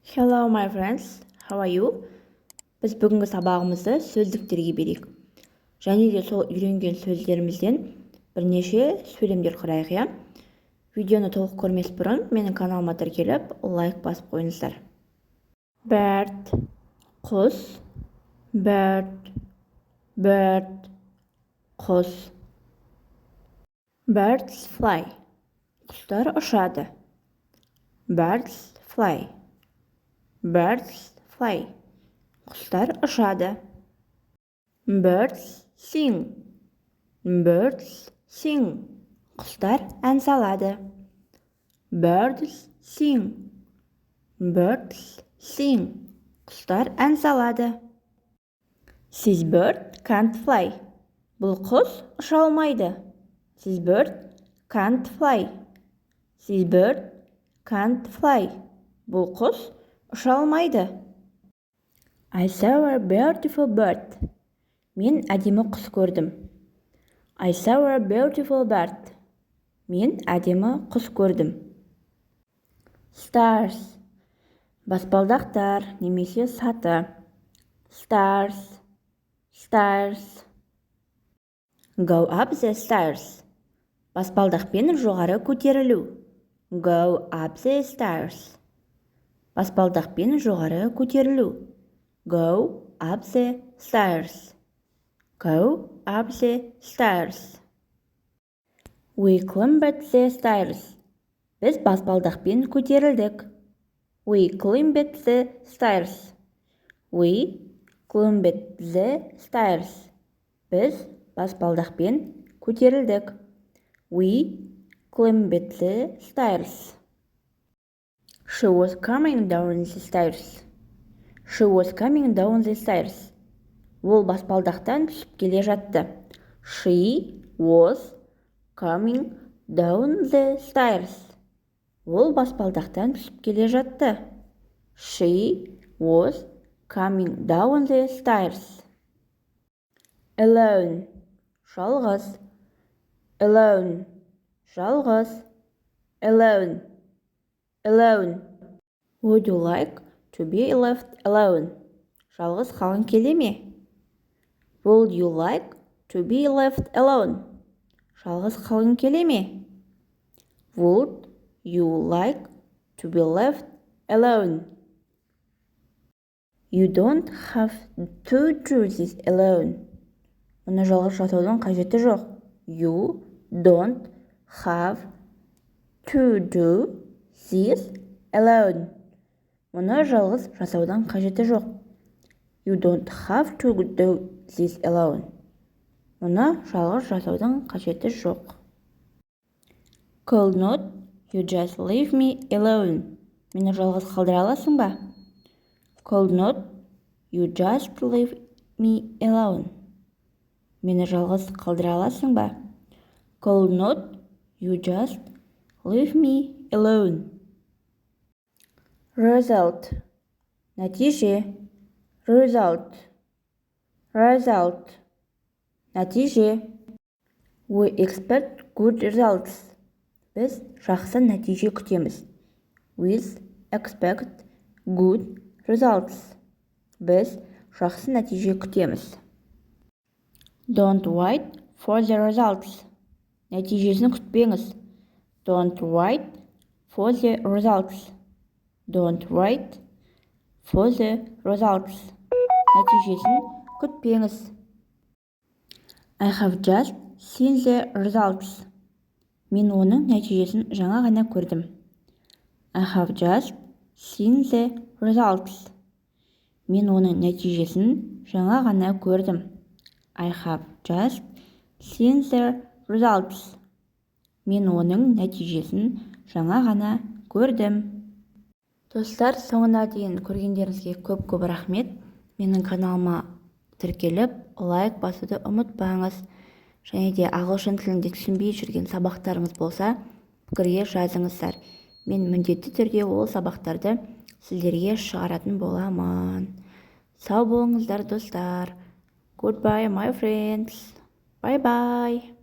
Hello my friends, how are you? Біз бүгінгі сабағымызды сөздіктерге берейік. Және де сол үйренген сөздерімізден бірнеше сөйлемдер құрайық, иә? Видеоны толық көрмес бұрын менің каналыма тіркеліп, лайк басып қойыңыздар. Bird, құс, bird, bird, құс. Birds fly, құстар ұшады. Birds fly. Birds fly. Құстар ұшады. Birds sing. Birds sing. Құстар ән салады. Birds sing. Birds sing. Құстар ән салады. This bird can't fly. Бұл құс ұша алмайды. This bird can't fly. This bird can't fly. Бұл құс ұша алмайды. I saw a beautiful bird. Мен әдемі құс көрдім. I saw a beautiful bird. Мен әдемі құс көрдім. Stars. Баспалдақтар немесе саты. Stars. Stars. Go up the stairs. Баспалдақпен жоғары көтерілу. Go up the stairs. Баспалдақпен жоғары көтерілу. Go up the stairs. Go up the stairs. We climbed the stairs. Біз баспалдақпен көтерілдік. We climbed the stairs. We climbed the stairs. Біз баспалдақпен көтерілдік. We climbed the stairs. She was coming down the stairs. She was coming down the stairs. Ол баспалдақтан түсіп келе жатты. She was coming down the stairs. Ол баспалдақтан түсіп келе жатты. She was coming down the stairs. Alone. Жалғыз. Alone. Жалғыз. Alone. Alone. Would you like to be left alone? Жалғыз қалғың келе ме? Would you like to be left alone? Жалғыз қалғың келе ме? Would you like to be left alone? You don't have to do this alone. Мұны жалғыз жасаудың қажеті жоқ. You don't have to do this alone. Мұны жалғыз жасаудан қажеті жоқ. You don't have to do this alone. Мұны жалғыз жасаудан қажеті жоқ. Could not you just leave me alone? Мені жалғыз қалдыра аласың ба? Could not you just leave me alone? Мені жалғыз қалдыра аласың ба? Could not you just leave me alone? Result. Нәтиже. Result. Result. Нәтиже. We expect good results. Біз жақсы нәтиже күтеміз. We expect good results. Біз жақсы нәтиже күтеміз. Don't wait for the results. Нәтижесін күтпеңіз. Don't wait for the results. Don't wait for the results. Нәтижесін күтпеңіз. I have just seen the results. Мен оның нәтижесін жаңа ғана көрдім. I have just seen the results. Мен оның нәтижесін жаңа ғана көрдім. I have just seen the results. Мен оның нәтижесін жаңа ғана көрдім. Достар, соңына дейін көргендеріңізге көп рахмет. Менің каналыма тіркеліп, лайк басуды ұмытпаңыз. Және де ағылшын тілінде түсінбей жүрген сабақтарыңыз болса, пікірге жазыңыздар. Мен міндетті түрде ол сабақтарды сіздерге шығаратын боламын. Сау болыңыздар, достар. Goodbye, my friends. Bye-bye.